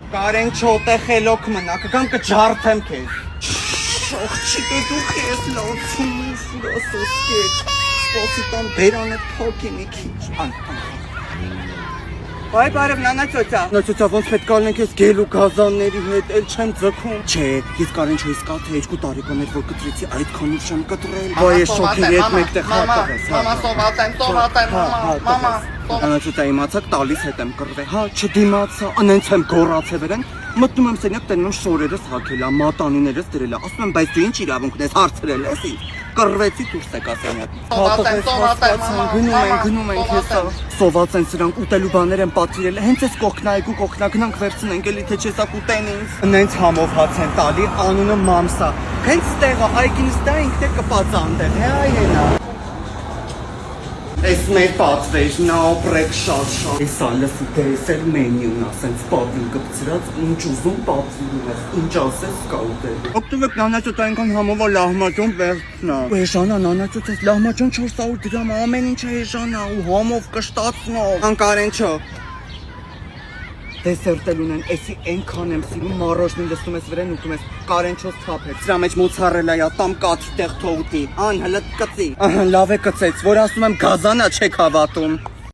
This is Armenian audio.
Կարեն չոտե խելոք մնա, կգամ կջարդեմ քեզ։ Շողջի դու քեզ լացում ես սոսկետ։ Սպասիտան բերանը փոքի մի քիչ։ Բայ բարև նանա ծոցա։ Նոծոցա ոնց պետք է լինենք ես գելու գազանների հետ, էլ չեմ ձգում։ Չէ, ես Կարեն չէի սկա թե 2 տարեկան էր որ կտրեցի այդքան ուշ եմ կտրել։ Ոայ շոքի հետ մեկտեղ հատավես։ Մամա սովատեմ, մամա։ Անացուտա իմացակ տալիս հետ եմ կռվել, հա, չդիմացա, անենց եմ գոռացել վերեն, մտնում եմ սենյակ տենում շորերս հագելա, մատանիներս դրելա, ասում եմ, բայց դու ինչ իրավունք ունես հարցրել ես ինձ, կռվեցի դուրս եկա սենյակից, գնում ենք հեսա, սոված են սրանք ուտելու բաներ են պատվիրել, հենց ես կողքնայեք ու կողքնագնանք վերցնենք էլի, թե չեսակ ուտեն ինձ, նենց համով հաց են տալի, անունը մամսա, հենց ստեղա, այգինս դա ինքն է կպածանդեղ, հե այ հենա Այս մեր պատվերն ապրեք շատ Էսա լսի թե ես էլ մենյուն ասենց պատին կպցրած ինչ ուզում պատվիրում ես, ինչ ասես կա ուտել Օգտվեք նանացոտ այնքան համով լահմաճոն վերցնա Էժանա նանացոտ ես լահմաճոն 400 դրամ ամեն ինչ էժանա ու համով կշտացնով Անկարեն չո Դեսերտել ունեն, էսի ենքան եմ սիրում, մարոշնին լստում ես վրեն ուտում ես, Կարեն չոս թապեք, սրա մեջ մոցարելա յա, տամ կաթի տեղ թողտի, ան հլտ կծի, լավ է կծեց, որ ասում եմ գազանա չեք հավատում